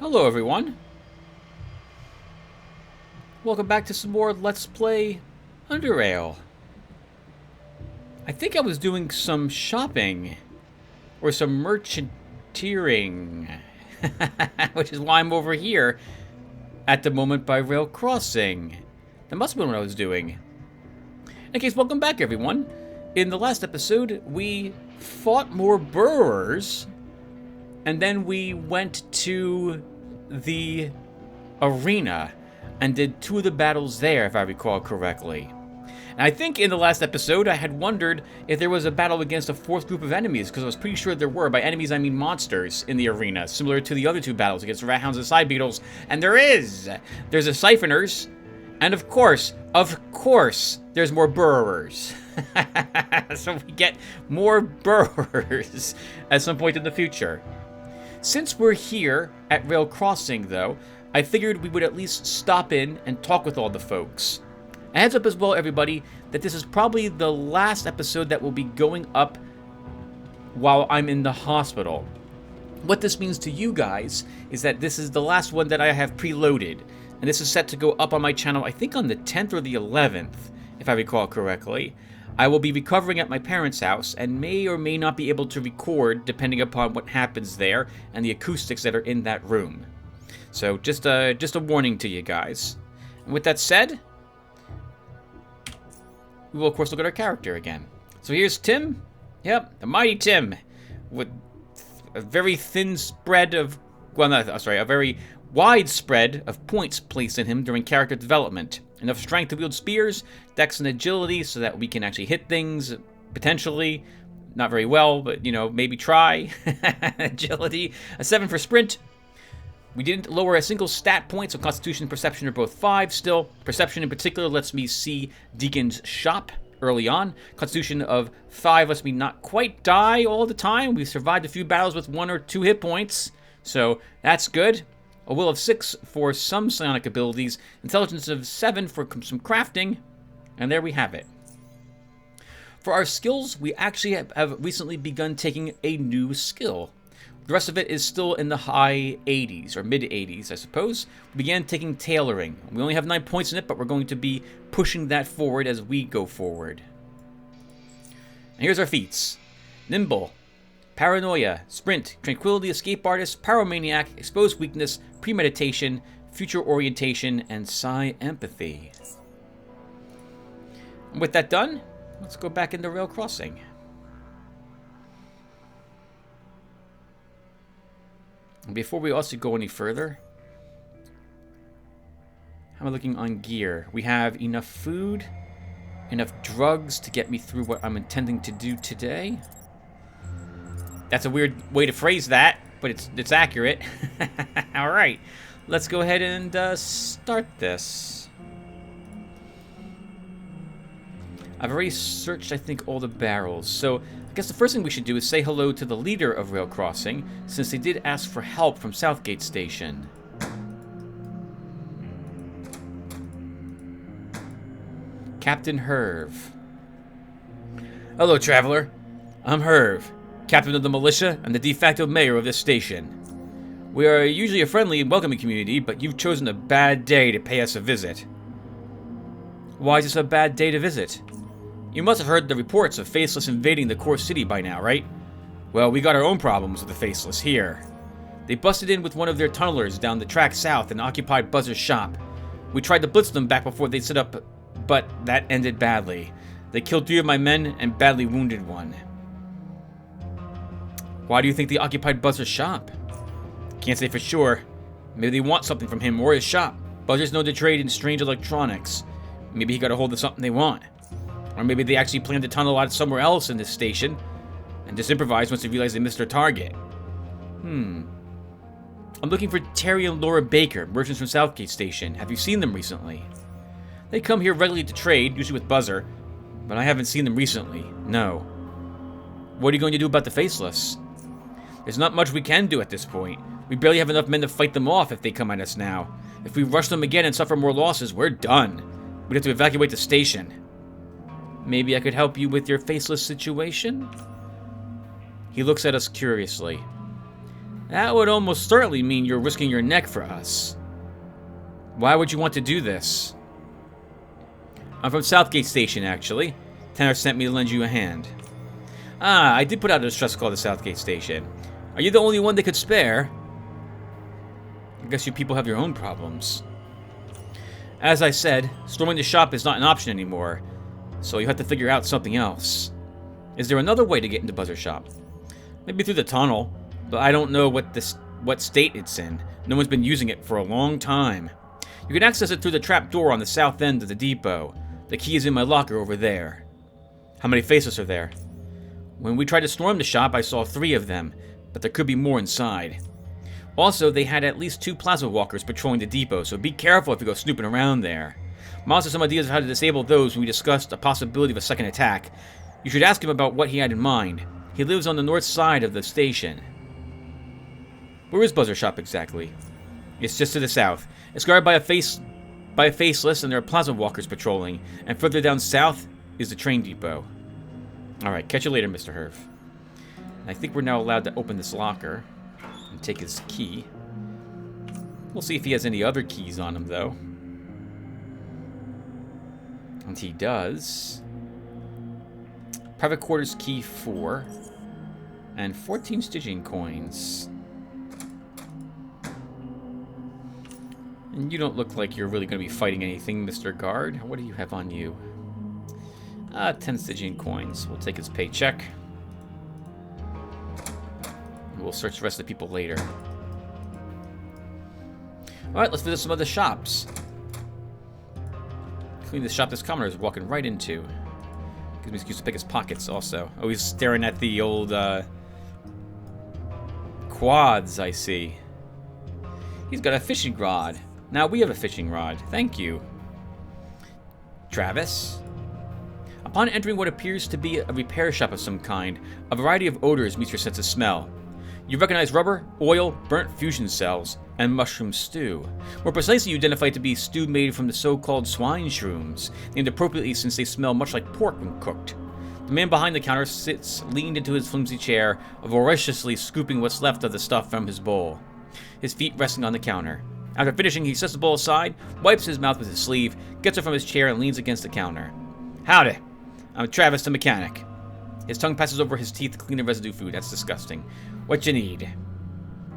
Hello everyone, welcome back to some more Let's Play Underrail. I think I was doing some shopping, or some merchanteering, which is why I'm over here at the moment by rail crossing. That must have been what I was doing. In any case, welcome back everyone. In the last episode, we fought more burrowers, and then we went to the arena and did two of the battles there, if I recall correctly. And I think in the last episode, I had wondered if there was a battle against a fourth group of enemies, because I was pretty sure there were. By enemies, I mean monsters in the arena, similar to the other two battles against rat hounds and side beetles. And there is! There's a siphoners, and of course, there's more burrowers. So we get more burrowers at some point in the future. Since we're here at Rail Crossing, though, I figured we would at least stop in and talk with all the folks. A heads up as well, everybody, that this is probably the last episode that will be going up while I'm in the hospital. What this means to you guys is that this is the last one that I have preloaded, and this is set to go up on my channel, I think on the 10th or the 11th, if I recall correctly. I will be recovering at my parents' house and may or may not be able to record depending upon what happens there and the acoustics that are in that room. So just a warning to you guys. And with that said, we will of course look at our character again. So here's Tim. Yep, the mighty Tim, with a very thin spread of, a very wide spread of points placed in him during character development. Enough strength to wield spears, dex and agility so that we can actually hit things, potentially. Not very well, but, you know, maybe try. Agility. A 7 for sprint. We didn't lower a single stat point, so Constitution and Perception are both 5 still. Perception in particular lets me see Deacon's shop early on. Constitution of 5 lets me not quite die all the time. We've survived a few battles with 1 or 2 hit points, so that's good. A will of 6 for some psionic abilities, intelligence of 7 for some crafting, and there we have it. For our skills, we actually have recently begun taking a new skill. The rest of it is still in the high 80s, or mid 80s, I suppose. We began taking tailoring. We only have 9 points in it, but we're going to be pushing that forward as we go forward. And here's our feats. Nimble. Paranoia, Sprint, Tranquility, Escape Artist, Pyromaniac, Exposed Weakness, Premeditation, Future Orientation, and Psi Empathy. And with that done, let's go back into Rail Crossing. And before we also go any further, how am I looking on gear? We have enough food, enough drugs to get me through what I'm intending to do today. That's a weird way to phrase that, but it's accurate. All right, let's go ahead and start this. I've already searched, I think, all the barrels. So I guess the first thing we should do is say hello to the leader of Rail Crossing, since they did ask for help from Southgate Station. Captain Herve. Hello, traveler. I'm Herve, captain of the militia and the de facto mayor of this station. We are usually a friendly and welcoming community, but you've chosen a bad day to pay us a visit. Why is this a bad day to visit? You must have heard the reports of Faceless invading the core city by now, right? Well, we got our own problems with the Faceless here. They busted in with one of their tunnelers down the track south and occupied Buzzer's shop. We tried to blitz them back before they set up, but that ended badly. They killed 3 of my men and badly wounded 1. Why do you think they occupied Buzzer's shop? Can't say for sure. Maybe they want something from him or his shop. Buzzer's known to trade in strange electronics. Maybe he got a hold of something they want. Or maybe they actually planned to tunnel out somewhere else in this station and just improvised once they realized they missed their target. I'm looking for Terry and Laura Baker, merchants from Southgate Station. Have you seen them recently? They come here regularly to trade, usually with Buzzer, but I haven't seen them recently, no. What are you going to do about the Faceless? There's not much we can do at this point. We barely have enough men to fight them off if they come at us now. If we rush them again and suffer more losses, we're done. We'd have to evacuate the station. Maybe I could help you with your Faceless situation? He looks at us curiously. That would almost certainly mean you're risking your neck for us. Why would you want to do this? I'm from Southgate Station, actually. Tanner sent me to lend you a hand. Ah, I did put out a distress call to Southgate Station. Are you the only one they could spare? I guess you people have your own problems. As I said, storming the shop is not an option anymore, so you have to figure out something else. Is there another way to get into Buzzer Shop? Maybe through the tunnel, but I don't know what state it's in. No one's been using it for a long time. You can access it through the trap door on the south end of the depot. The key is in my locker over there. How many faceless are there? When we tried to storm the shop, I saw 3 of them, but there could be more inside. Also, they had at least 2 plasma walkers patrolling the depot, so be careful if you go snooping around there. Miles has some ideas of how to disable those when we discussed the possibility of a second attack. You should ask him about what he had in mind. He lives on the north side of the station. Where is Buzzer Shop exactly? It's just to the south. It's guarded by a faceless, and there are plasma walkers patrolling. And further down south is the train depot. Alright, catch you later, Mr. Herve. I think we're now allowed to open this locker and take his key. We'll see if he has any other keys on him, though. And he does. Private quarters key 4. And 14 Stygian coins. And you don't look like you're really going to be fighting anything, Mr. Guard. What do you have on you? 10 Stygian coins. We'll take his paycheck. We'll search the rest of the people later. Alright, let's visit some other shops. Including the shop this commoner is walking right into. Gives me an excuse to pick his pockets also. Oh, he's staring at the old quads, I see. He's got a fishing rod. Now we have a fishing rod. Thank you. Travis? Upon entering what appears to be a repair shop of some kind, a variety of odors meets your sense of smell. You recognize rubber, oil, burnt fusion cells, and mushroom stew. More precisely, you identify it to be stew made from the so-called swine shrooms, named appropriately since they smell much like pork when cooked. The man behind the counter sits leaned into his flimsy chair, voraciously scooping what's left of the stuff from his bowl, his feet resting on the counter. After finishing, he sets the bowl aside, wipes his mouth with his sleeve, gets up from his chair, and leans against the counter. Howdy. I'm Travis the mechanic. His tongue passes over his teeth to clean the residue food. That's disgusting. What you need?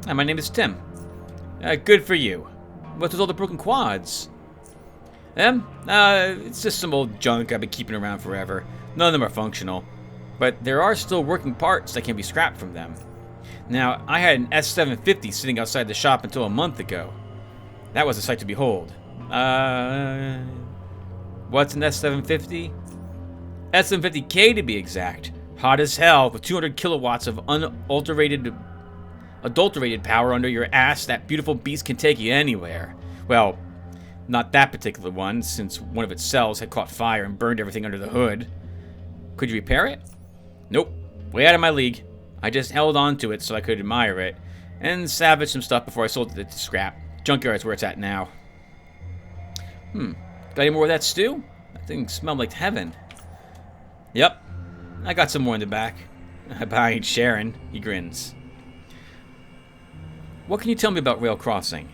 My name is Tim. Good for you. What was all the broken quads? It's just some old junk I've been keeping around forever. None of them are functional. But there are still working parts that can be scrapped from them. Now, I had an S750 sitting outside the shop until a month ago. That was a sight to behold. What's an S750? S750K to be exact. Hot as hell, with 200 kilowatts of adulterated power under your ass. That beautiful beast can take you anywhere. Well, not that particular one, since one of its cells had caught fire and burned everything under the hood. Could you repair it? Nope. Way out of my league. I just held on to it so I could admire it, and salvaged some stuff before I sold it to scrap. Junkyard's where it's at now. Got any more of that stew? That thing smelled like heaven. Yep. I got some more in the back. But I ain't sharing. He grins. What can you tell me about Rail Crossing?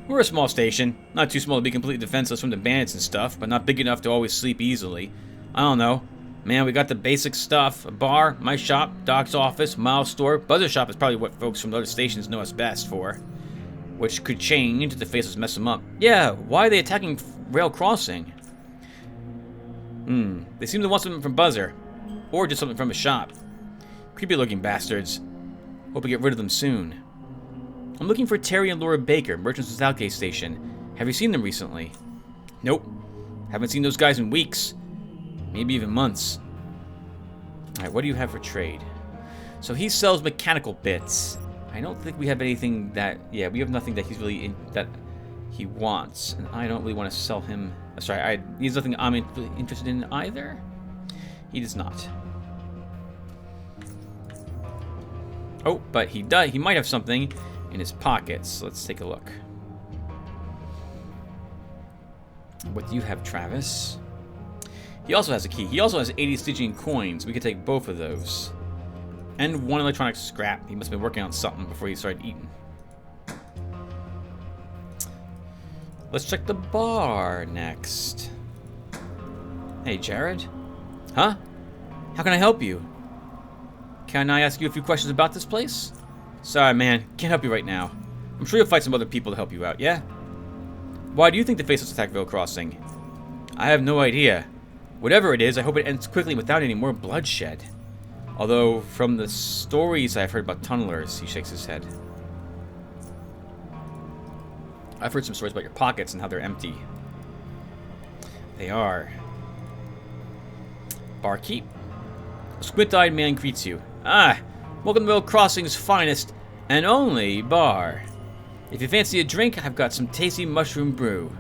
We're a small station. Not too small to be completely defenseless from the bandits and stuff, but not big enough to always sleep easily. I don't know. Man, we got the basic stuff. A bar, my shop, Doc's office, Miles' store. Buzzer Shop is probably what folks from other stations know us best for. Which could change if the faces mess them up. Yeah, why are they attacking Rail Crossing? They seem to want something from Buzzer. Or just something from a shop. Creepy looking bastards. Hope we get rid of them soon. I'm looking for Terry and Laura Baker, merchants of Southgate Station. Have you seen them recently? Nope. Haven't seen those guys in weeks. Maybe even months. Alright, what do you have for trade? So he sells mechanical bits. I don't think we have anything that... Yeah, we have nothing that he's really... that he wants. And I don't really want to sell him... Sorry, he's nothing I'm really interested in either. He does not. Oh, but he does. He might have something in his pockets. Let's take a look. What do you have, Travis? He also has a key. He also has 80 Stygian coins. We could take both of those. And 1 electronic scrap. He must have been working on something before he started eating. Let's check the bar next. Hey, Jared? Huh? How can I help you? Can I ask you a few questions about this place? Sorry, man. Can't help you right now. I'm sure you'll find some other people to help you out, yeah? Why do you think the Faceless attacked Veil Crossing? I have no idea. Whatever it is, I hope it ends quickly without any more bloodshed. Although, from the stories I've heard about tunnelers, he shakes his head. I've heard some stories about your pockets and how they're empty. They are. Barkeep. A squint-eyed man greets you. Ah, welcome to Veil Crossing's finest and only bar. If you fancy a drink, I've got some tasty mushroom brew.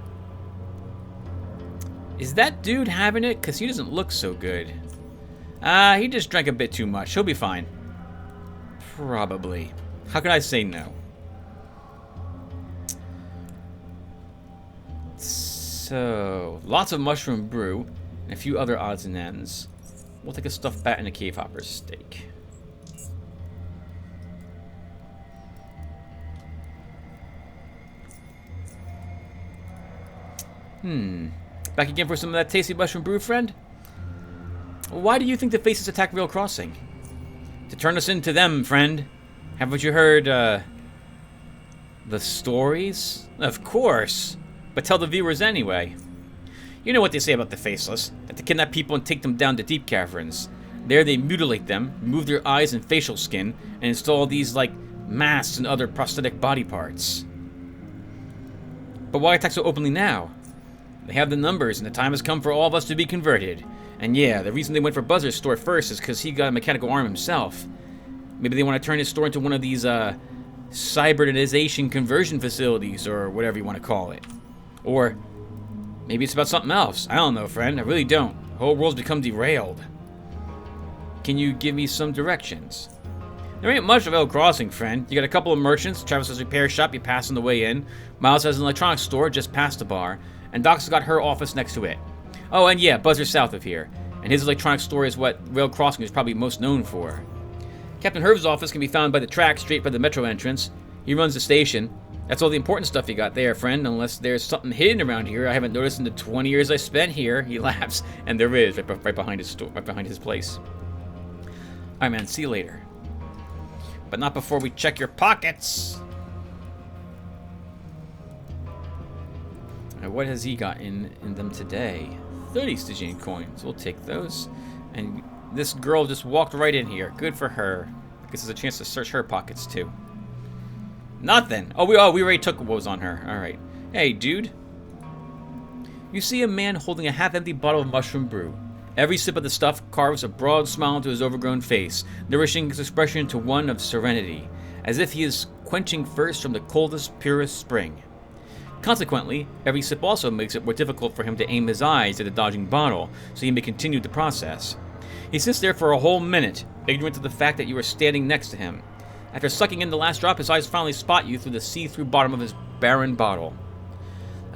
Is that dude having it? Because he doesn't look so good. He just drank a bit too much. He'll be fine. Probably. How can I say no? So, lots of mushroom brew and a few other odds and ends. We'll take a stuffed bat and a cave hopper steak. Back again for some of that tasty mushroom brew, friend? Why do you think the Faces attacked Veil Crossing? To turn us into them, friend. Haven't you heard, the stories? Of course. But tell the viewers anyway. You know what they say about the Faceless. That they kidnap people and take them down to deep caverns. There they mutilate them, remove their eyes and facial skin, and install these, like, masks and other prosthetic body parts. But why attack so openly now? They have the numbers, and the time has come for all of us to be converted. And yeah, the reason they went for Buzzard's store first is because he got a mechanical arm himself. Maybe they want to turn his store into one of these, cybernization conversion facilities, or whatever you want to call it. Or maybe it's about something else. I don't know, friend. I really don't. The whole world's become derailed. Can you give me some directions? There ain't much of Veil Crossing, friend. You got a couple of merchants, Travis has a repair shop you pass on the way in, Miles has an electronics store just past the bar, and Doc's got her office next to it. Oh, and yeah, Buzzard's south of here, and his electronics store is what Veil Crossing is probably most known for. Captain Herve's office can be found by the track straight by the metro entrance. He runs the station. That's all the important stuff you got there, friend, unless there's something hidden around here I haven't noticed in the 20 years I spent here. He laughs, and there is, right behind his store, right behind his place. Alright, man, see you later. But not before we check your pockets. What has he got in them today? 30 Stygian coins. We'll take those. And this girl just walked right in here. Good for her. I guess there's a chance to search her pockets too. Nothing. Oh, we already took what was on her. All right. Hey, dude. You see a man holding a half-empty bottle of mushroom brew. Every sip of the stuff carves a broad smile into his overgrown face, nourishing his expression to one of serenity, as if he is quenching thirst from the coldest, purest spring. Consequently, every sip also makes it more difficult for him to aim his eyes at the dodging bottle, so he may continue the process. He sits there for a whole minute, ignorant of the fact that you are standing next to him. After sucking in the last drop, his eyes finally spot you through the see-through bottom of his barren bottle.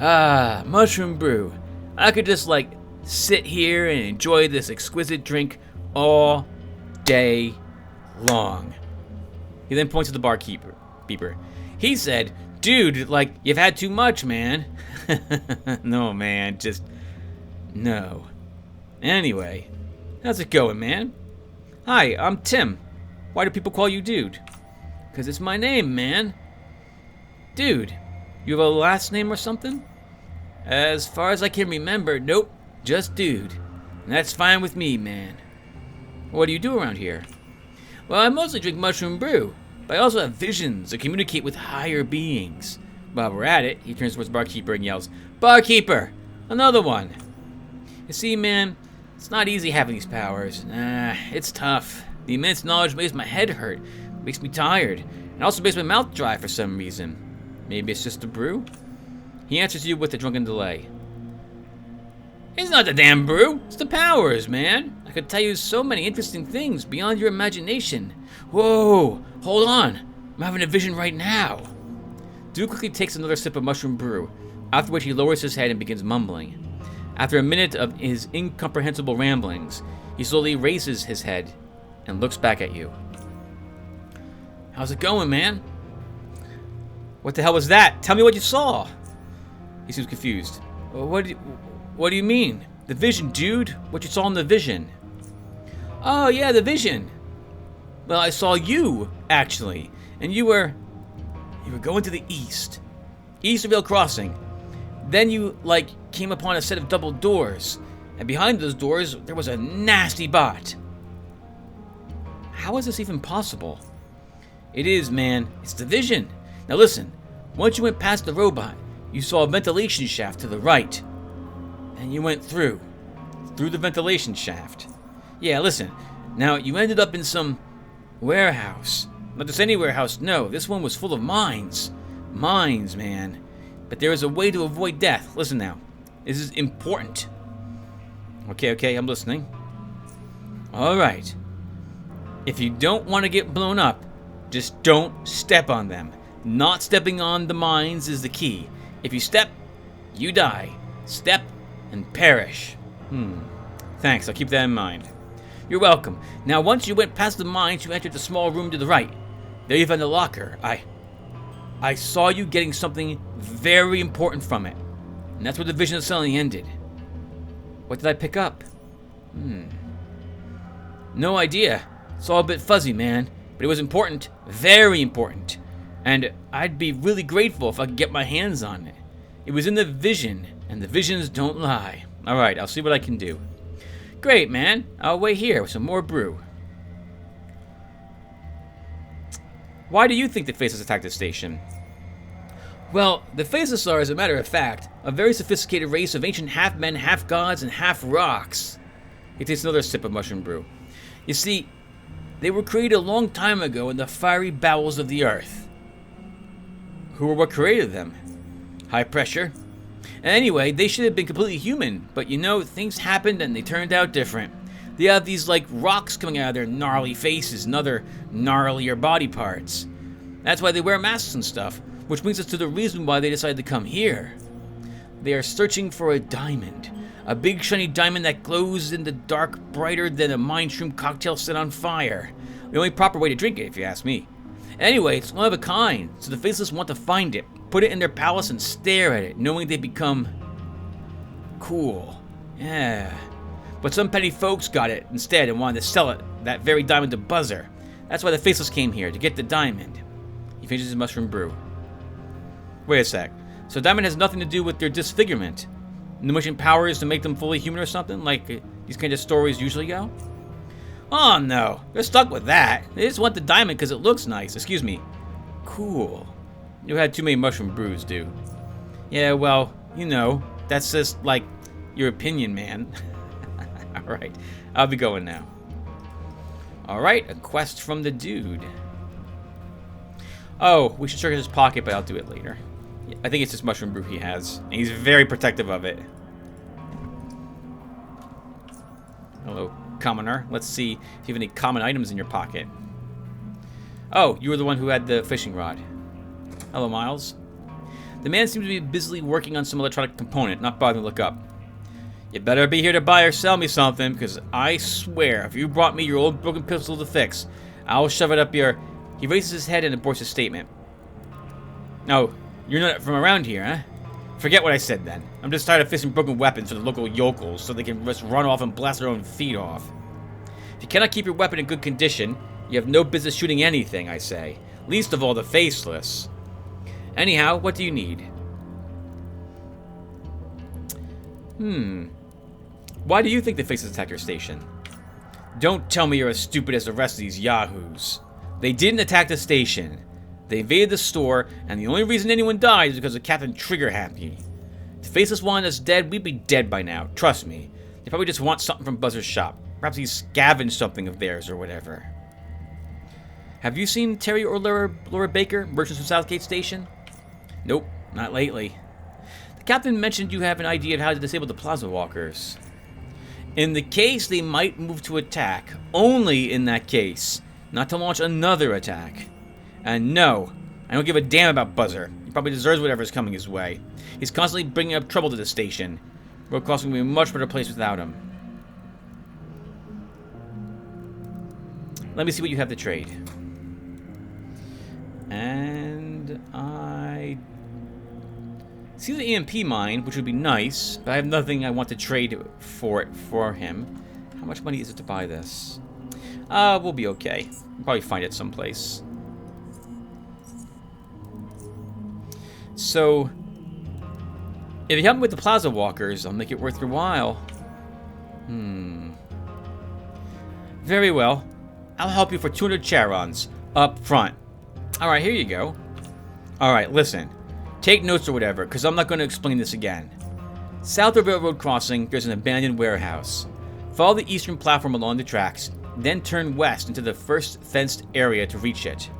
Ah, mushroom brew. I could just, sit here and enjoy this exquisite drink all day long. He then points to the barkeeper. He said, dude, you've had too much, man. No, man, just no. Anyway, how's it going, man? Hi, I'm Tim. Why do people call you dude? 'Cause it's my name, man. Dude, you have a last name or something? As far as I can remember, nope, just dude. And that's fine with me, man. What do you do around here? Well, I mostly drink mushroom brew, but I also have visions that communicate with higher beings. While we're at it, he turns towards the barkeeper and yells, Barkeeper! Another one! You see, man, it's not easy having these powers. It's tough. The immense knowledge makes my head hurt, makes me tired, and also makes my mouth dry for some reason. Maybe it's just the brew? He answers you with a drunken delay. It's not the damn brew, it's the powers, man. I could tell you so many interesting things beyond your imagination. Whoa, hold on, I'm having a vision right now. Dude quickly takes another sip of mushroom brew, after which he lowers his head and begins mumbling. After a minute of his incomprehensible ramblings, he slowly raises his head and looks back at you. How's it going, man? What the hell was that? Tell me what you saw. He seems confused. What do you mean? The vision, dude. What you saw in the vision? Oh, yeah, the vision. Well, I saw you, actually. And you were going to the east. East of Vale Crossing. Then you, came upon a set of double doors. And behind those doors, there was a nasty bot. How is this even possible? It is, man. It's the vision. Now listen. Once you went past the robot, you saw a ventilation shaft to the right. And you went through the ventilation shaft. Yeah, listen. Now, you ended up in some warehouse. Not just any warehouse, no. This one was full of mines. Mines, man. But there is a way to avoid death. Listen now. This is important. Okay, I'm listening. Alright. If you don't want to get blown up, just don't step on them. Not stepping on the mines is the key. If you step, you die. Step and perish. Thanks, I'll keep that in mind. You're welcome. Now, once you went past the mines, you entered the small room to the right. There you found a locker. I saw you getting something very important from it. And that's where the vision of suddenly ended. What did I pick up? No idea. It's all a bit fuzzy, man. But it was important. Very important. And I'd be really grateful if I could get my hands on it. It was in the vision, and the visions don't lie. Alright, I'll see what I can do. Great, man. I'll wait here with some more brew. Why do you think the Faceless attacked the station? Well, the Faceless are, as a matter of fact, a very sophisticated race of ancient half-men, half-gods, and half-rocks. He takes another sip of mushroom brew. You see, they were created a long time ago in the fiery bowels of the earth. Who or what created them? High pressure. And anyway, they should have been completely human, but you know, things happened and they turned out different. They have these, rocks coming out of their gnarly faces and other gnarlier body parts. That's why they wear masks and stuff, which brings us to the reason why they decided to come here. They are searching for a diamond. A big shiny diamond that glows in the dark brighter than a mindshroom cocktail set on fire. The only proper way to drink it, if you ask me. Anyway, it's one of a kind, so the Faceless want to find it, put it in their palace and stare at it, knowing they become cool. Yeah. But some petty folks got it instead and wanted to sell it, that very diamond to Buzzer. That's why the Faceless came here, to get the diamond. He finishes his mushroom brew. Wait a sec. So diamond has nothing to do with their disfigurement? No wishing powers to make them fully human or something, like these kind of stories usually go? Oh no, they're stuck with that. They just want the diamond because it looks nice. Excuse me. Cool. You had too many mushroom brews, dude. Yeah, well, you know, that's just, your opinion, man. Alright, I'll be going now. Alright, a quest from the dude. Oh, we should check his pocket, but I'll do it later. I think it's this mushroom brew he has, and he's very protective of it. Hello, commoner. Let's see if you have any common items in your pocket. Oh, you were the one who had the fishing rod. Hello, Miles. The man seems to be busily working on some electronic component, not bothering to look up. You better be here to buy or sell me something, because I swear, if you brought me your old broken pistol to fix, I'll shove it up your... He raises his head and aborts his statement. No, you're not from around here, huh? Forget what I said then. I'm just tired of fixing broken weapons for the local yokels so they can just run off and blast their own feet off. If you cannot keep your weapon in good condition, you have no business shooting anything, I say. Least of all the Faceless. Anyhow, what do you need? Why do you think the Faceless attacked your station? Don't tell me you're as stupid as the rest of these yahoos. They didn't attack the station. They invaded the store, and the only reason anyone died is because of Captain Trigger Happy. If the Faceless wanted us dead, we'd be dead by now. Trust me. They probably just want something from Buzzer's shop. Perhaps he scavenged something of theirs or whatever. Have you seen Terry or Laura Baker, merchants from Southgate Station? Nope, not lately. The captain mentioned you have an idea of how to disable the Plaza Walkers. In the case they might move to attack, only in that case, not to launch another attack. And no, I don't give a damn about Buzzer. He probably deserves whatever's coming his way. He's constantly bringing up trouble to the station. Road Crossing will be a much better place without him. Let me see what you have to trade. And I see the EMP mine, which would be nice, but I have nothing I want to trade for it for him. How much money is it to buy this? We'll be okay. We'll probably find it someplace. So, if you help me with the plaza walkers, I'll make it worth your while. Very well. I'll help you for 200 charons up front. Alright, here you go. Alright, listen. Take notes or whatever, because I'm not going to explain this again. South of Railroad Crossing, there's an abandoned warehouse. Follow the eastern platform along the tracks, then turn west into the first fenced area to reach it.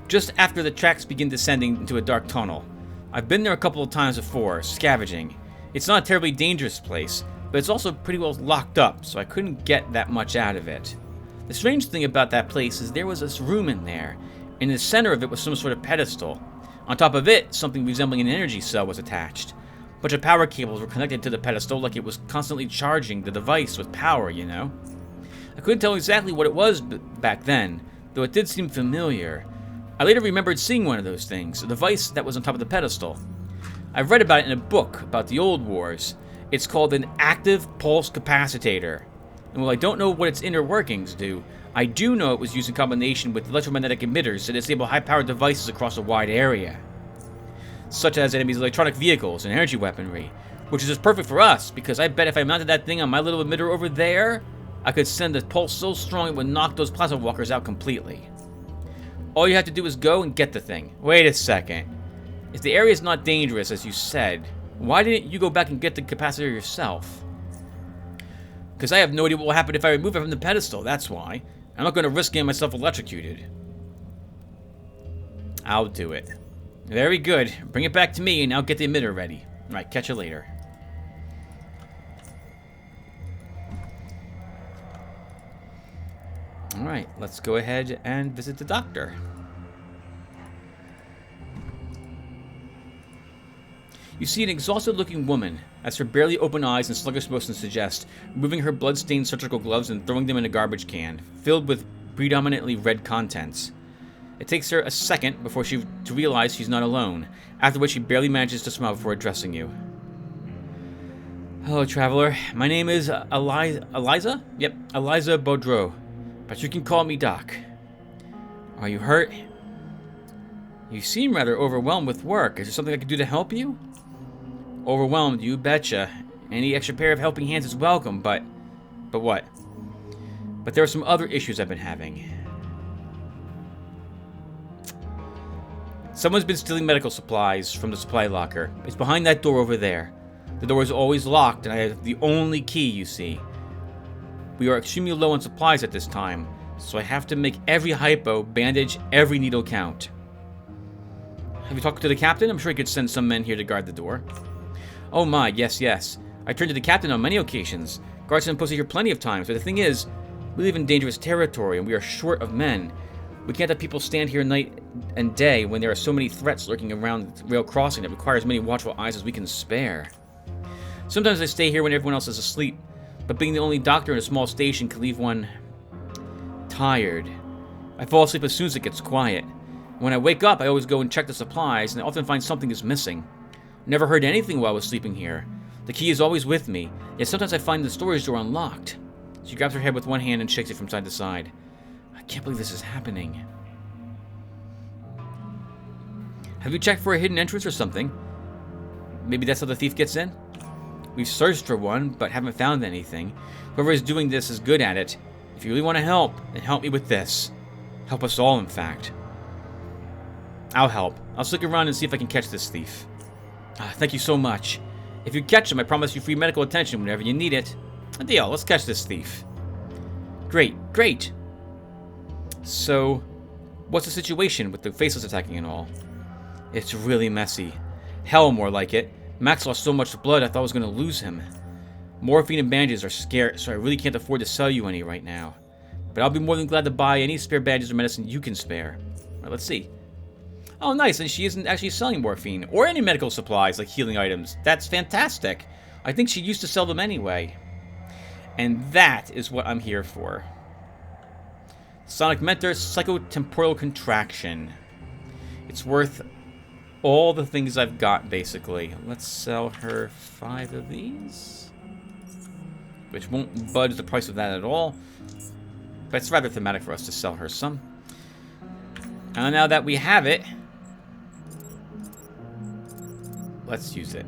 Just after the tracks begin descending into a dark tunnel. I've been there a couple of times before, scavenging. It's not a terribly dangerous place, but it's also pretty well locked up, so I couldn't get that much out of it. The strange thing about that place is there was this room in there. In the center of it was some sort of pedestal. On top of it, something resembling an energy cell was attached. A bunch of power cables were connected to the pedestal like it was constantly charging the device with power, you know? I couldn't tell exactly what it was back then, though it did seem familiar. I later remembered seeing one of those things, a device that was on top of the pedestal. I've read about it in a book about the old wars. It's called an active pulse capacitor. And while I don't know what its inner workings do, I do know it was used in combination with electromagnetic emitters to disable high-powered devices across a wide area, such as enemies' electronic vehicles and energy weaponry, which is just perfect for us, because I bet if I mounted that thing on my little emitter over there, I could send a pulse so strong it would knock those plaza walkers out completely. All you have to do is go and get the thing. Wait a second. If the area is not dangerous, as you said, why didn't you go back and get the capacitor yourself? Because I have no idea what will happen if I remove it from the pedestal, that's why. I'm not going to risk getting myself electrocuted. I'll do it. Very good. Bring it back to me and I'll get the emitter ready. Alright, catch you later. Alright, let's go ahead and visit the doctor. You see an exhausted-looking woman, as her barely open eyes and sluggish motion suggest, removing her blood-stained surgical gloves and throwing them in a garbage can, filled with predominantly red contents. It takes her a second before to realize she's not alone, after which she barely manages to smile before addressing you. Hello, traveler. My name is Eliza? Yep, Eliza Baudreau. But you can call me Doc. Are you hurt? You seem rather overwhelmed with work. Is there something I can do to help you? Overwhelmed, you betcha. Any extra pair of helping hands is welcome, but what? But there are some other issues I've been having. Someone's been stealing medical supplies from the supply locker. It's behind that door over there. The door is always locked, and I have the only key, you see. We are extremely low on supplies at this time, so I have to make every hypo, bandage, every needle count. Have you talked to the captain? I'm sure he could send some men here to guard the door. Oh my, yes. I turned to the captain on many occasions. Guards have been posted here plenty of times, but the thing is, we live in dangerous territory and we are short of men. We can't have people stand here night and day when there are so many threats lurking around the rail crossing that require as many watchful eyes as we can spare. Sometimes I stay here when everyone else is asleep, but being the only doctor in a small station can leave one tired. I fall asleep as soon as it gets quiet. When I wake up, I always go and check the supplies, and I often find something is missing. Never heard anything while I was sleeping here. The key is always with me, yet sometimes I find the storage door unlocked. She grabs her head with one hand and shakes it from side to side. I can't believe this is happening. Have you checked for a hidden entrance or something? Maybe that's how the thief gets in? We've searched for one, but haven't found anything. Whoever is doing this is good at it. If you really want to help, then help me with this. Help us all, in fact. I'll help. I'll stick around and see if I can catch this thief. Thank you so much. If you catch him, I promise you free medical attention whenever you need it. A deal. Let's catch this thief. Great. So, what's the situation with the faceless attacking and all? It's really messy. Hell, more like it. Max lost so much blood I thought I was going to lose him. Morphine and bandages are scarce, so I really can't afford to sell you any right now. But I'll be more than glad to buy any spare bandages or medicine you can spare. Alright, let's see. Oh, nice, and she isn't actually selling morphine, or any medical supplies like healing items. That's fantastic. I think she used to sell them anyway. And that is what I'm here for. Sonic Mentor Psychotemporal Contraction. It's worth all the things I've got, basically. Let's sell her 5 of these. Which won't budge the price of that at all. But it's rather thematic for us to sell her some. And now that we have it, let's use it.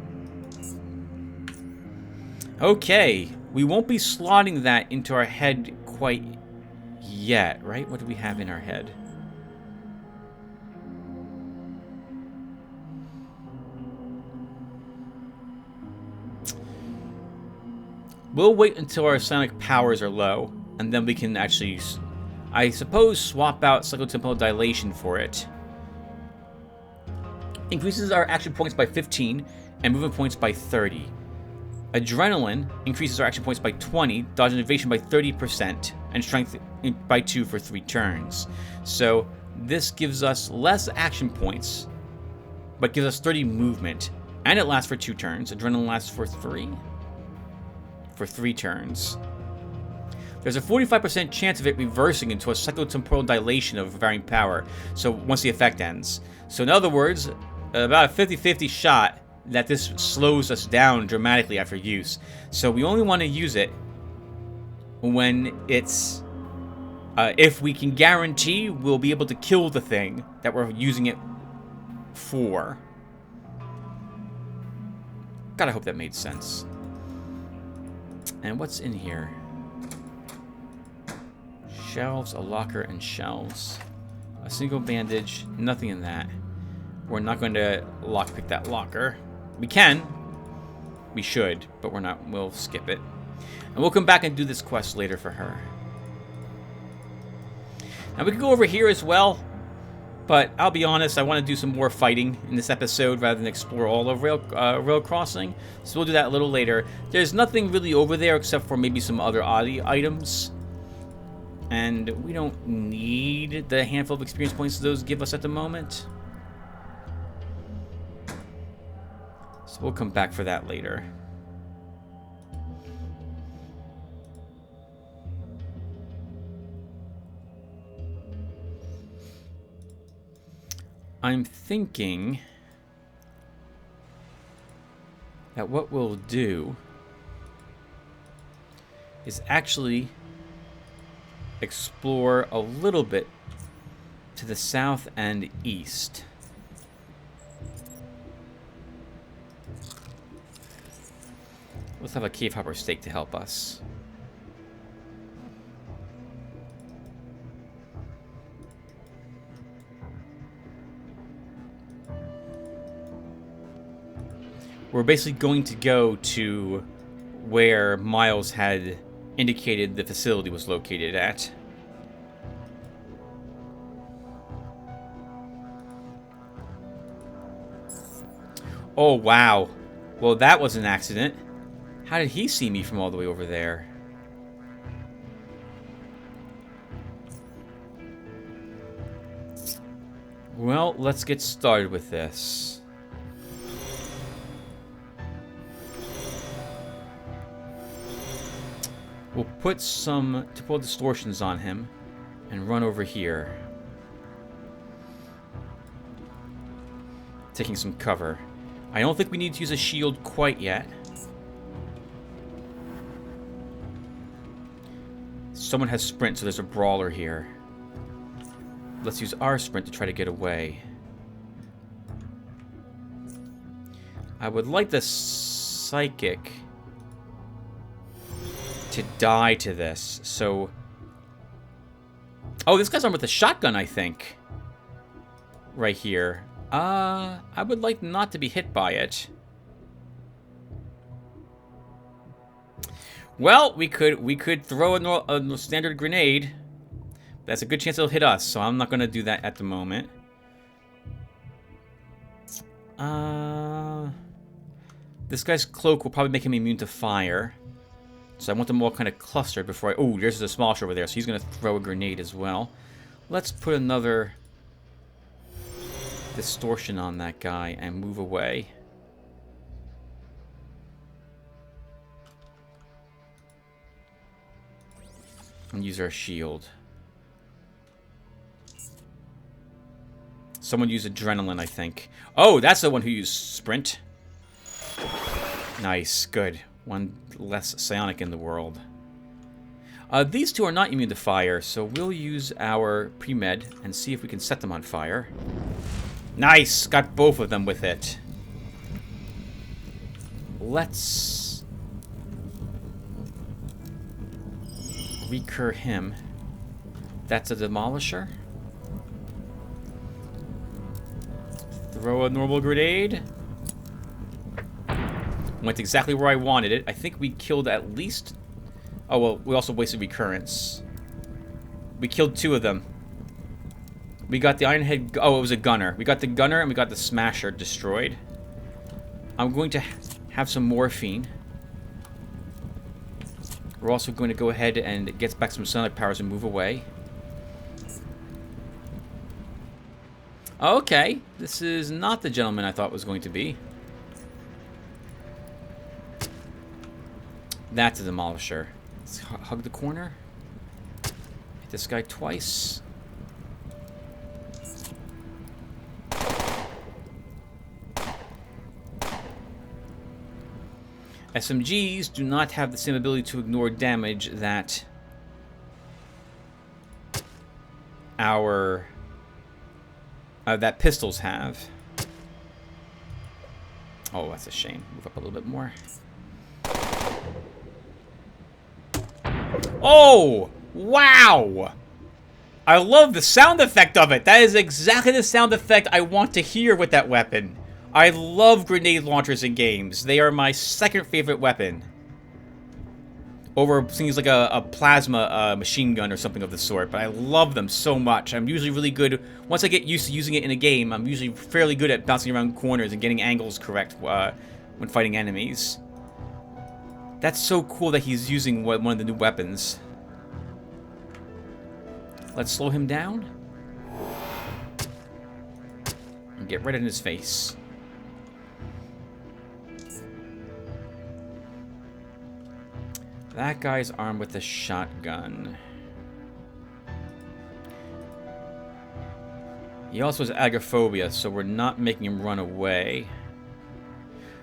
Okay, we won't be slotting that into our head quite yet, right? What do we have in our head? We'll wait until our sonic powers are low, and then we can actually, I suppose, swap out psychotemporal dilation for it. Increases our action points by 15 and movement points by 30. Adrenaline increases our action points by 20, dodge and evasion by 30%, and strength by 2 for 3 turns. So this gives us less action points, but gives us 30 movement, and it lasts for 2 turns. Adrenaline lasts for 3 turns. There's a 45% chance of it reversing into a psychotemporal dilation of varying power, so once the effect ends. So in other words, about a 50-50 shot that this slows us down dramatically after use. So we only want to use it when it's... if we can guarantee we'll be able to kill the thing that we're using it for. God, I hope that made sense. And what's in here? Shelves, a locker, and shelves. A single bandage, nothing in that. We're not going to lockpick that locker. We can. We should, but we're not. We'll skip it. And we'll come back and do this quest later for her. Now we could go over here as well, but I'll be honest, I want to do some more fighting in this episode rather than explore all of Rail Crossing. So we'll do that a little later. There's nothing really over there except for maybe some other odd items. And we don't need the handful of experience points those give us at the moment. So we'll come back for that later. I'm thinking that what we'll do is actually explore a little bit to the south and east. Let's have a cave hopper stake to help us. We're basically going to go to where Miles had indicated the facility was located at. Oh, wow. Well, that was an accident. How did he see me from all the way over there? Well, let's get started with this. We'll put some temporal distortions on him and run over here. Taking some cover. I don't think we need to use a shield quite yet. Someone has sprint, so there's a brawler here. Let's use our sprint to try to get away. I would like the psychic to die to this, so... Oh, this guy's armed with a shotgun, I think. Right here. I would like not to be hit by it. Well, we could throw a standard grenade. That's a good chance it'll hit us, so I'm not going to do that at the moment. This guy's cloak will probably make him immune to fire. So I want them all kind of clustered before I... Oh, there's a smash over there, so he's going to throw a grenade as well. Let's put another distortion on that guy and move away. And use our shield. Someone used adrenaline, I think. Oh, that's the one who used sprint. Nice, good. One less psionic in the world. These two are not immune to fire, so we'll use our pre-med and see if we can set them on fire. Nice! Got both of them with it. Let's recur him. That's a demolisher. Throw a normal grenade. Went exactly where I wanted it. I think we killed at least... Oh, well, we also wasted recurrence. We killed 2 of them. We got the Ironhead... Oh, it was a gunner. We got the gunner and we got the smasher destroyed. I'm going to have some morphine. We're also going to go ahead and get back some psionic powers and move away. Okay, this is not the gentleman I thought it was going to be. That's a demolisher. Let's hug the corner. Hit this guy twice. SMGs do not have the same ability to ignore damage that our that pistols have. Oh, that's a shame. Move up a little bit more. Oh! Wow! I love the sound effect of it. That is exactly the sound effect I want to hear with that weapon. I love grenade launchers in games. They are my second favorite weapon. Over things like a plasma machine gun or something of the sort. But I love them so much. I'm usually really good. Once I get used to using it in a game, I'm usually fairly good at bouncing around corners and getting angles correct when fighting enemies. That's so cool that he's using one of the new weapons. Let's slow him down. And get right in his face. That guy's armed with a shotgun. He also has agoraphobia, so we're not making him run away.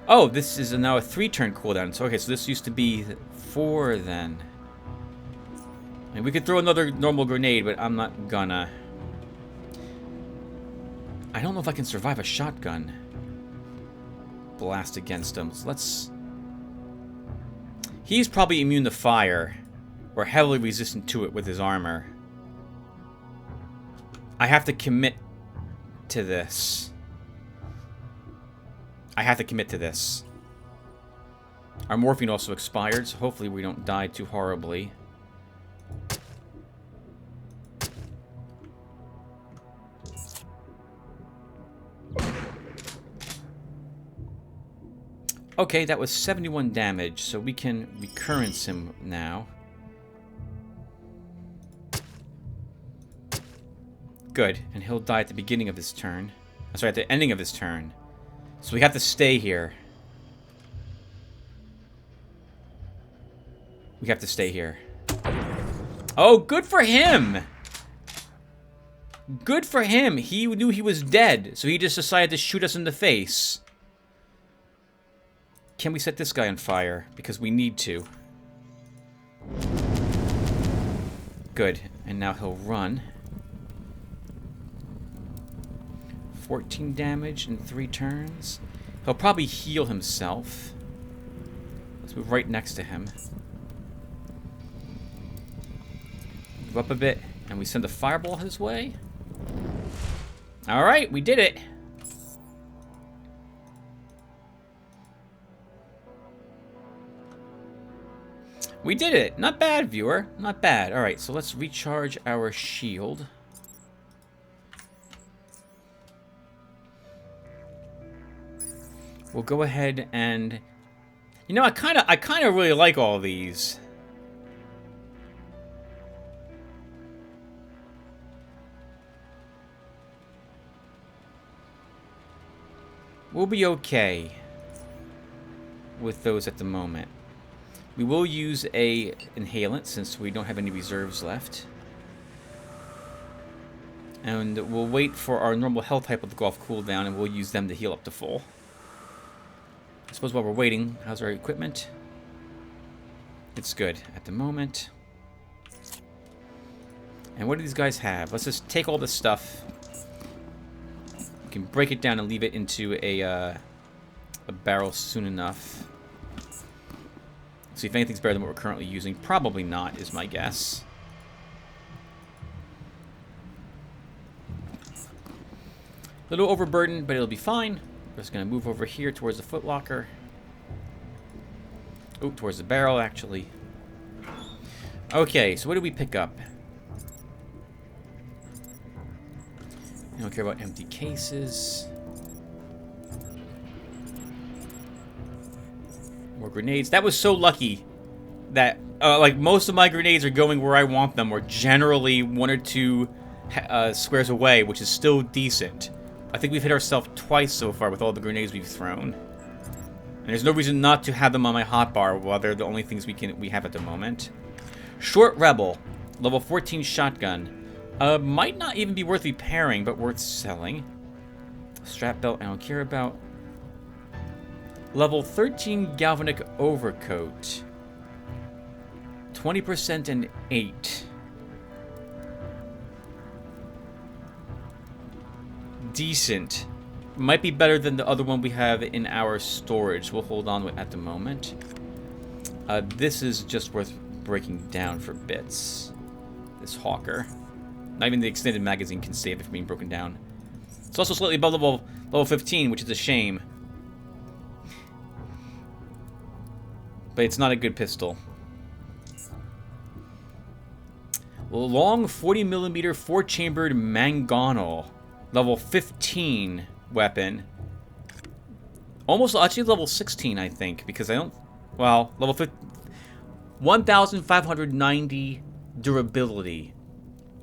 Oh, this is now a 3-turn cooldown. So, okay, so this used to be 4 then. I mean, we could throw another normal grenade, but I'm not gonna. I don't know if I can survive a shotgun blast against him. So let's... He's probably immune to fire, or heavily resistant to it with his armor. I have to commit to this. I have to commit to this. Our morphine also expired, so hopefully we don't die too horribly. Okay, that was 71 damage, so we can recurrence him now. Good, and he'll die at the beginning of his turn. Sorry, at the ending of his turn. So we have to stay here. We have to stay here. Oh, good for him! Good for him! He knew he was dead, so he just decided to shoot us in the face. Can we set this guy on fire? Because we need to. Good. And now he'll run. 14 damage in 3 turns. He'll probably heal himself. Let's move right next to him. Move up a bit, and we send a fireball his way. Alright, we did it! We did it! Not bad, viewer. Not bad. Alright, so let's recharge our shield. We'll go ahead and... You know, I kind of really like all these. We'll be okay with those at the moment. We will use a inhalant since we don't have any reserves left. And we'll wait for our normal health hypo to go off cooldown, and we'll use them to heal up to full. I suppose while we're waiting, how's our equipment? It's good at the moment. And what do these guys have? Let's just take all this stuff. We can break it down and leave it into a barrel soon enough. See if anything's better than what we're currently using. Probably not, is my guess. A little overburdened, but it'll be fine. We're just going to move over here towards the footlocker. Oh, towards the barrel, actually. Okay, so what did we pick up? I don't care about empty cases. More grenades. That was so lucky that, like, most of my grenades are going where I want them, or generally 1 or 2 squares away, which is still decent. I think we've hit ourselves twice so far with all the grenades we've thrown. And there's no reason not to have them on my hotbar while they're the only things we have at the moment. Short Rebel, level 14 shotgun. Might not even be worth repairing, but worth selling. Strap belt I don't care about. Level 13 galvanic overcoat. 20% and 8. Decent. Might be better than the other one we have in our storage. We'll hold on to it at the moment. This is just worth breaking down for bits. This Hawker. Not even the extended magazine can save it from being broken down. It's also slightly above level 15, which is a shame. But it's not a good pistol. Long 40mm 4-chambered mangonel. Level 15 weapon. Almost, actually level 16, I think, because I don't... Well, level 15... 1,590 durability.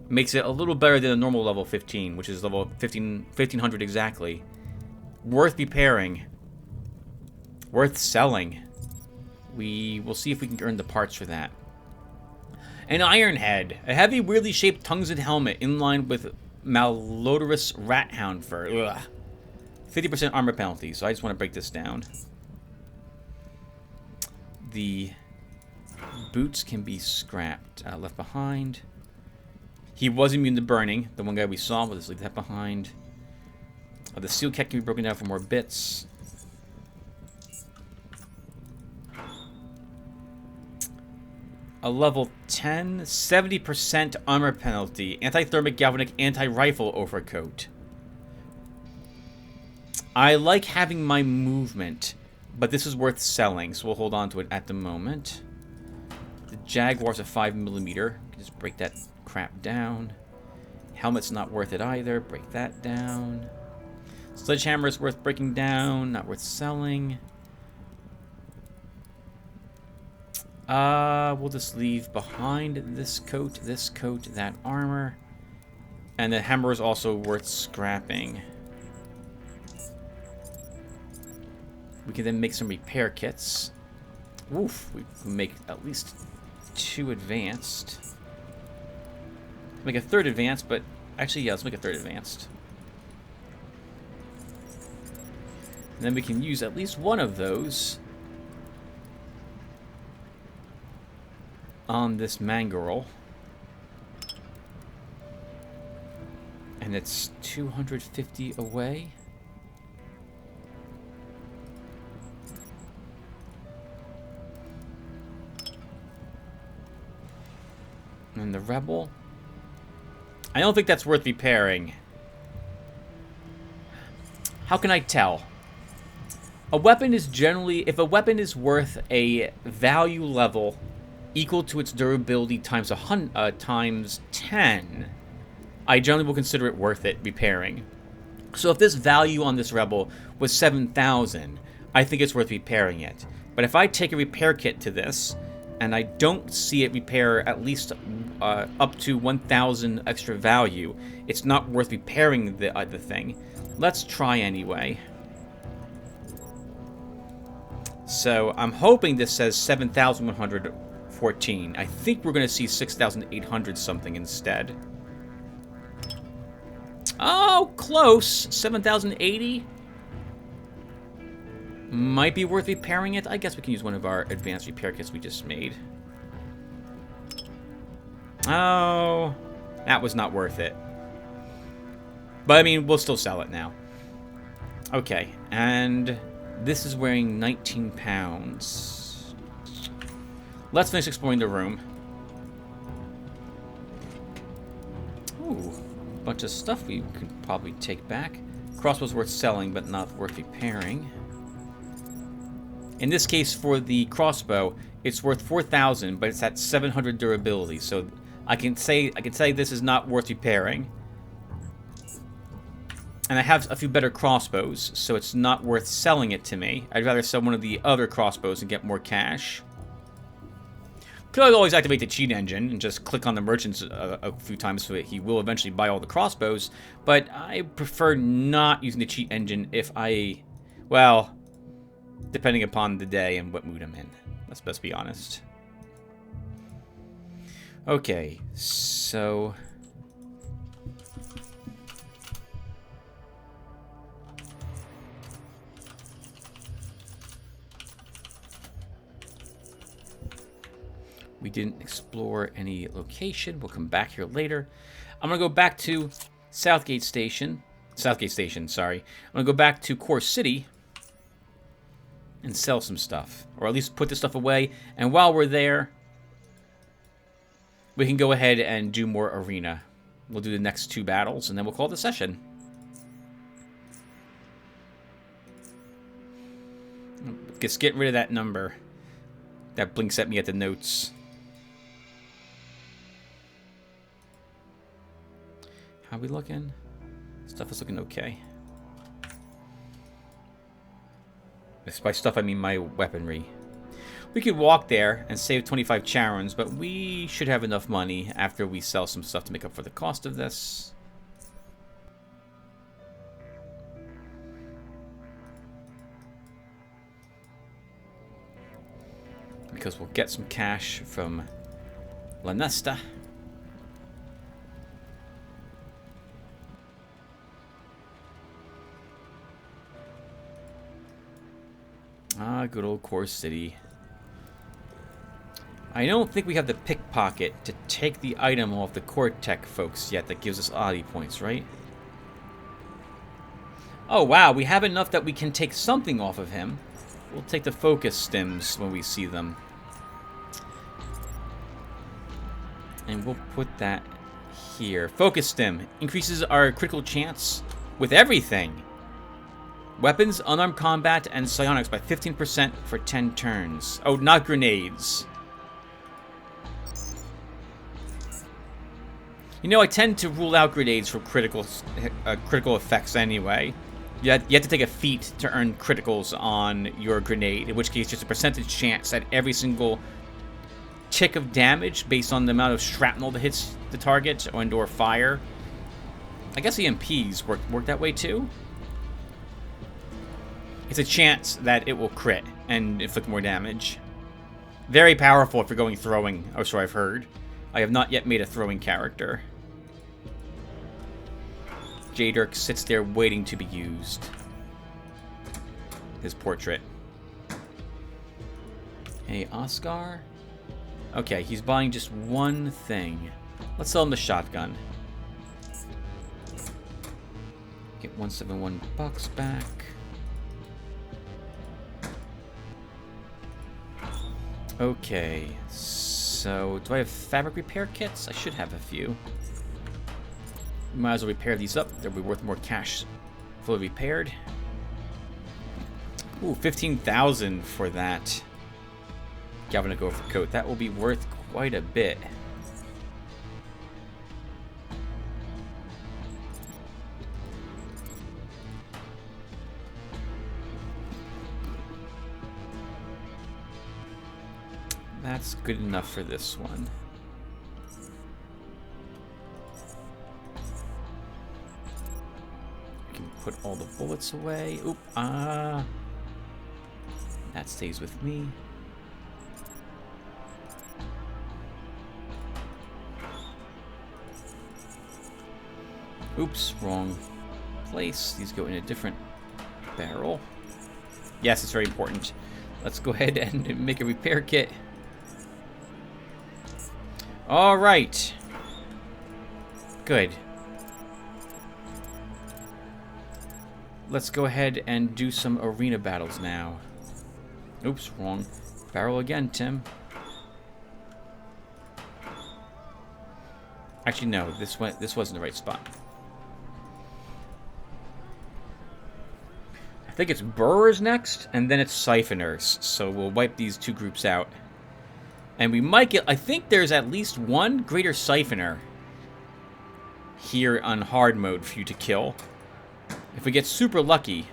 Makes it a little better than a normal level 15, which is level 1,500 exactly. Worth repairing. Worth selling. We will see if we can earn the parts for that. An Iron Head. A heavy, weirdly shaped tungsten helmet in line with malodorous rat hound fur. Ugh. 50% armor penalty, so I just want to break this down. The boots can be scrapped. Left behind. He was immune to burning. The one guy we saw, we'll just leave that behind. The seal cap can be broken down for more bits. A level 10, 70% armor penalty, anti-thermic galvanic anti-rifle overcoat. I like having my movement, but this is worth selling, so we'll hold on to it at the moment. The Jaguar's a 5mm. Just break that crap down. Helmet's not worth it either. Break that down. Sledgehammer is worth breaking down, not worth selling. We'll just leave behind this coat, that armor. And the hammer is also worth scrapping. We can then make some repair kits. Oof, we can make at least 2 advanced. Make a 3rd advanced, but actually, yeah, let's make a 3rd advanced. And then we can use at least one of those on this mangrel. And it's 250 away. And the Rebel. I don't think that's worth repairing. How can I tell? A weapon is generally, if a weapon is worth a value level equal to its durability times 10, I generally will consider it worth it repairing. So if this value on this Rebel was 7,000, I think it's worth repairing it. But if I take a repair kit to this, and I don't see it repair at least up to 1,000 extra value, it's not worth repairing the thing. Let's try anyway. So I'm hoping this says 7,114. I think we're going to see 6,800 something instead. Oh, close. 7,080. Might be worth repairing it. I guess we can use one of our advanced repair kits we just made. Oh, that was not worth it. But, I mean, we'll still sell it now. Okay, and this is weighing 19 pounds. Let's finish exploring the room. Ooh, a bunch of stuff we could probably take back. Crossbow's worth selling, but not worth repairing. In this case, for the crossbow, it's worth 4,000, but it's at 700 durability. So I can say this is not worth repairing. And I have a few better crossbows, so it's not worth selling it to me. I'd rather sell one of the other crossbows and get more cash. Could always activate the cheat engine and just click on the merchants a few times so that he will eventually buy all the crossbows. But I prefer not using the cheat engine if I, well, depending upon the day and what mood I'm in. Let's best be honest. Okay, so we didn't explore any location. We'll come back here later. I'm going to go back to Southgate Station, sorry. I'm going to go back to Core City and sell some stuff. Or at least put this stuff away. And while we're there, we can go ahead and do more arena. We'll do the next 2 battles, and then we'll call it a session. Just get rid of that number that blinks at me at the notes. How we looking? Stuff is looking okay. By stuff, I mean my weaponry. We could walk there and save 25 charons, but we should have enough money after we sell some stuff to make up for the cost of this. Because we'll get some cash from Lanesta. Ah, good old Core City. I don't think we have the pickpocket to take the item off the Core Tech folks yet that gives us oddity points, right? Oh, wow, we have enough that we can take something off of him. We'll take the focus stems when we see them. And we'll put that here. Focus stem increases our critical chance with everything. Weapons, unarmed combat, and psionics by 15% for 10 turns. Oh, not grenades. You know, I tend to rule out grenades for critical effects anyway. You have to take a feat to earn criticals on your grenade, in which case just a percentage chance that every single tick of damage based on the amount of shrapnel that hits the target or fire. I guess EMPs work that way too. It's a chance that it will crit and inflict more damage. Very powerful if you're going throwing, oh so I've heard. I have not yet made a throwing character. J-Dirk sits there waiting to be used. His portrait. Hey, Oscar? Okay, he's buying just one thing. Let's sell him the shotgun. Get 171 bucks back. Okay, so do I have fabric repair kits? I should have a few. Might as well repair these up. They'll be worth more cash fully repaired. Ooh, 15,000 for that Galvanic overcoat. That will be worth quite a bit. That's good enough for this one. We can put all the bullets away. Oop, That stays with me. Oops, wrong place. These go in a different barrel. Yes, it's very important. Let's go ahead and make a repair kit. All right. Good. Let's go ahead and do some arena battles now. Oops, wrong barrel again, Tim. Actually, no. This wasn't the right spot. I think it's burrowers next, and then it's siphoners. So we'll wipe these two groups out. And we might get... I think there's at least one greater siphoner here on hard mode for you to kill. If we get super lucky,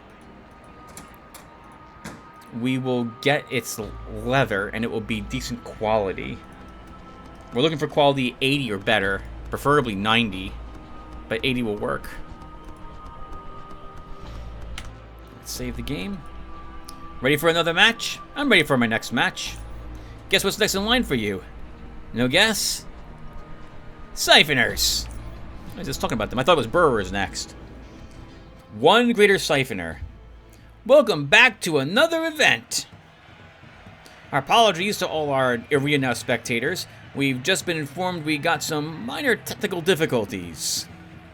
we will get its leather, and it will be decent quality. We're looking for quality 80 or better, preferably 90, but 80 will work. Save the game. Ready for another match? I'm ready for my next match. Guess what's next in line for you? No guess? Siphoners. I was just talking about them. I thought it was burrowers next. One greater siphoner. Welcome back to another event. Our apologies to all our arena spectators. We've just been informed we got some minor technical difficulties.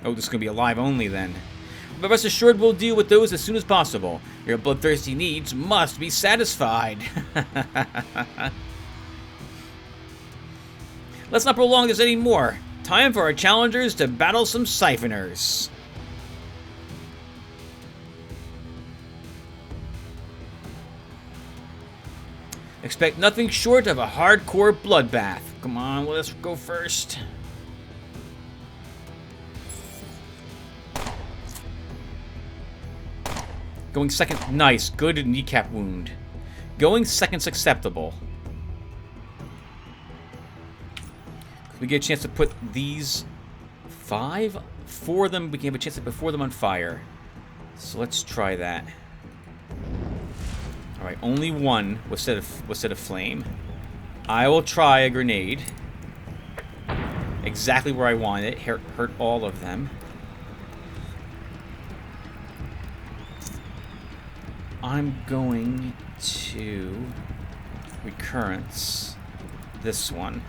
Oh, this is going to be a live only then. But rest assured, we'll deal with those as soon as possible. Your bloodthirsty needs must be satisfied. Let's not prolong this anymore. Time for our challengers to battle some siphoners. Expect nothing short of a hardcore bloodbath. Come on, let us go first. Going second, nice, good kneecap wound. Going second's acceptable. We get a chance to put these four of them, we can have a chance to put four of them on fire. So let's try that. Alright, only one was set of flame. I will try a grenade. Exactly where I want it. Hurt all of them. I'm going to recurrence this one.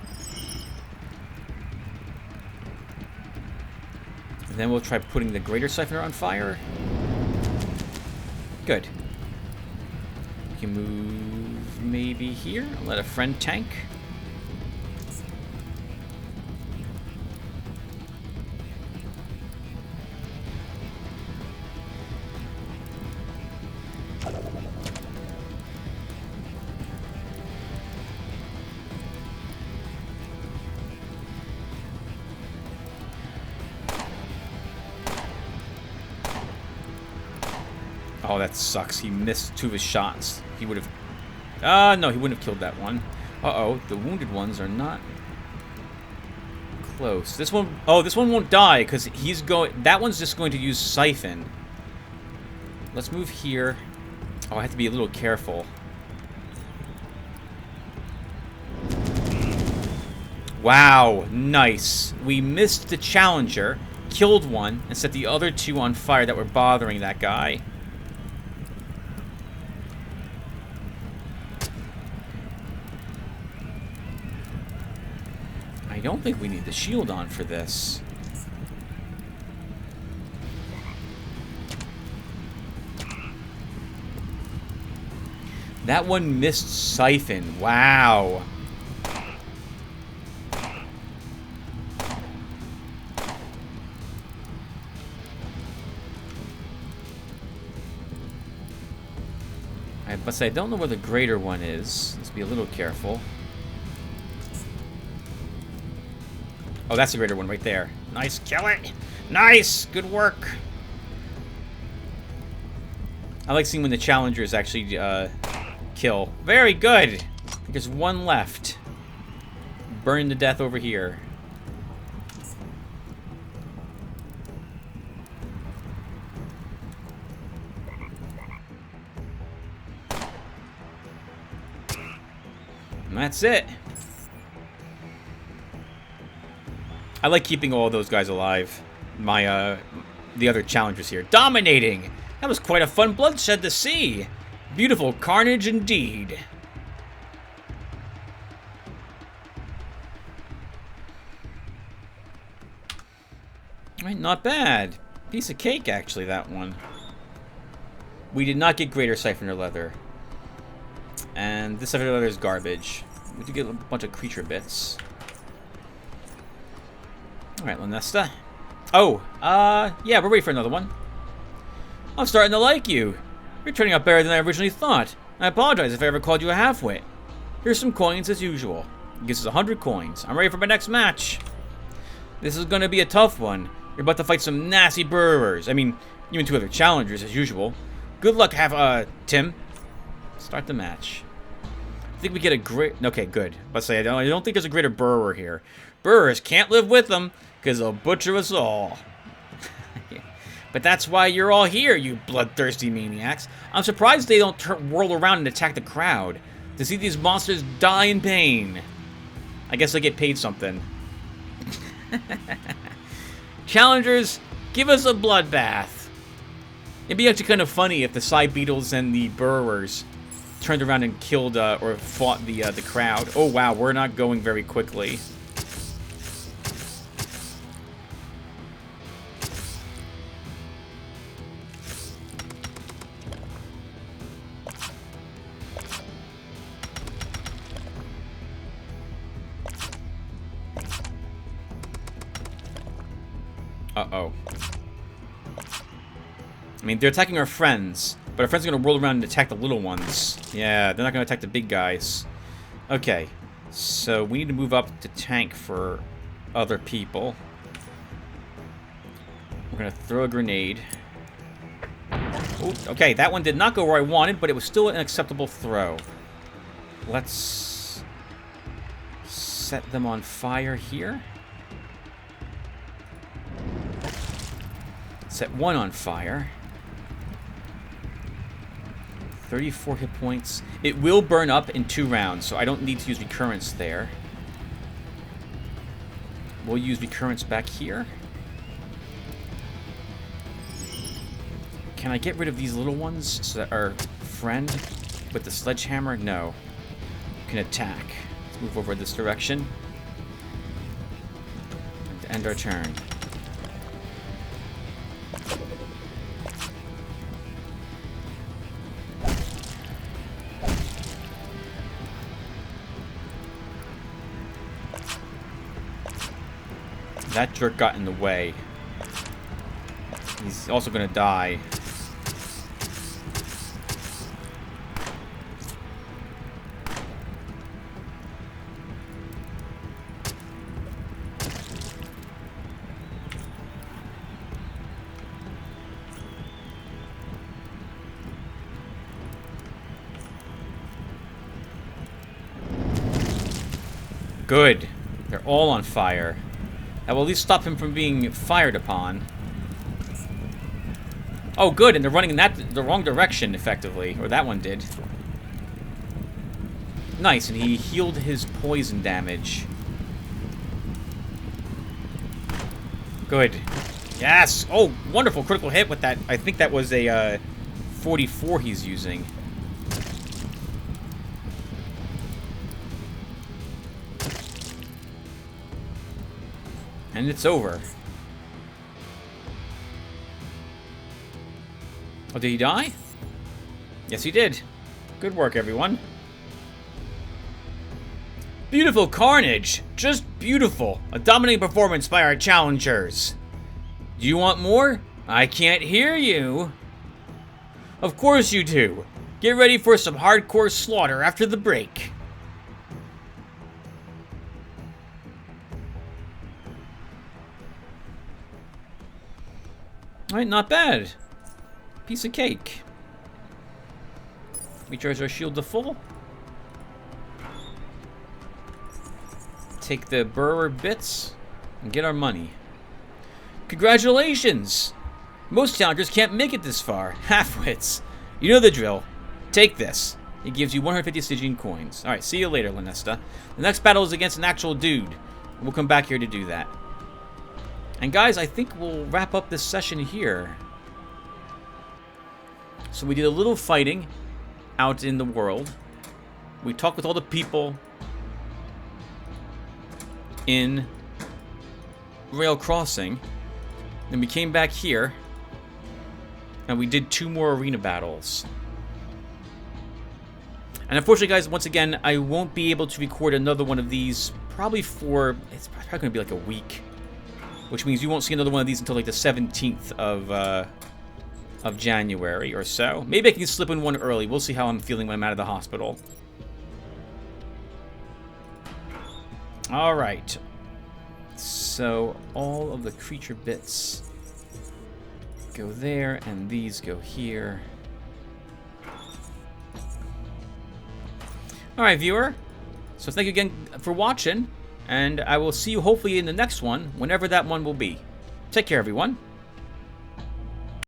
And then we'll try putting the greater siphoner on fire. Good. We can move maybe here. I'll let a friend tank. Oh, that sucks. He missed two of his shots. He would have... no, he wouldn't have killed that one. Uh-oh, the wounded ones are not close. This one... Oh, this one won't die, because he's going... That one's just going to use Siphon. Let's move here. Oh, I have to be a little careful. Wow, nice. We missed the challenger, killed one, and set the other two on fire that were bothering that guy. I don't think we need the shield on for this. That one missed Siphon. Wow. I must say, I don't know where the greater one is. Let's be a little careful. Oh, that's the greater one right there. Nice, kill it. Nice, good work. I like seeing when the challengers actually kill. Very good. There's one left. Burn to death over here. And that's it. I like keeping all those guys alive. The other challengers here. Dominating! That was quite a fun bloodshed to see. Beautiful carnage indeed. Alright, not bad. Piece of cake, actually, that one. We did not get greater siphoner leather. And this siphoner leather is garbage. We did get a bunch of creature bits. Alright, Lanesta. Oh, yeah, we're ready for another one. I'm starting to like you. You're turning out better than I originally thought. I apologize if I ever called you a halfwit. Here's some coins as usual. It gives us 100 coins. I'm ready for my next match. This is going to be a tough one. You're about to fight some nasty burrowers. I mean, even 2 other challengers as usual. Good luck, Tim. Start the match. I think we get a great... Okay, good. Let's say I don't think there's a greater burrower here. Burrowers can't live with them because they'll butcher us all. But that's why you're all here, you bloodthirsty maniacs. I'm surprised they don't whirl around and attack the crowd. To see these monsters die in pain. I guess they get paid something. Challengers, give us a bloodbath. It'd be actually kind of funny if the side beetles and the burrowers turned around and killed or fought the crowd. Oh wow, we're not going very quickly. Uh-oh. I mean, they're attacking our friends, but our friends are going to roll around and attack the little ones. Yeah, they're not going to attack the big guys. Okay, so we need to move up to tank for other people. We're going to throw a grenade. Ooh, okay, that one did not go where I wanted, but it was still an acceptable throw. Let's set them on fire here. Set one on fire. 34 hit points. It will burn up in 2 rounds, so I don't need to use recurrence there. We'll use recurrence back here. Can I get rid of these little ones so that our friend with the sledgehammer, no, can attack? Let's move over this direction. To end our turn. That jerk got in the way. He's also gonna die. Good. They're all on fire. That will at least stop him from being fired upon. Oh, good, and they're running in the wrong direction, effectively. Or that one did. Nice, and he healed his poison damage. Good. Yes! Oh, wonderful critical hit with that. I think that was a 44 he's using. And it's over. Oh, did he die? Yes, he did. Good work, everyone. Beautiful carnage. Just beautiful. A dominating performance by our challengers. Do you want more? I can't hear you. Of course you do. Get ready for some hardcore slaughter after the break. Alright, not bad. Piece of cake. We charge our shield to full. Take the burrower bits and get our money. Congratulations! Most challengers can't make it this far. Halfwits. You know the drill. Take this. It gives you 150 Stygian coins. Alright, see you later, Lanesta. The next battle is against an actual dude. We'll come back here to do that. And guys, I think we'll wrap up this session here. So we did a little fighting out in the world. We talked with all the people in Rail Crossing. Then we came back here. And we did 2 more arena battles. And unfortunately, guys, once again, I won't be able to record another one of these probably for... It's probably going to be like a week. Which means you won't see another one of these until like the 17th of January or so. Maybe I can slip in one early. We'll see how I'm feeling when I'm out of the hospital. Alright. So, all of the creature bits go there, and these go here. Alright, viewer. So thank you again for watching, and I will see you hopefully in the next one, whenever that one will be. Take care, everyone.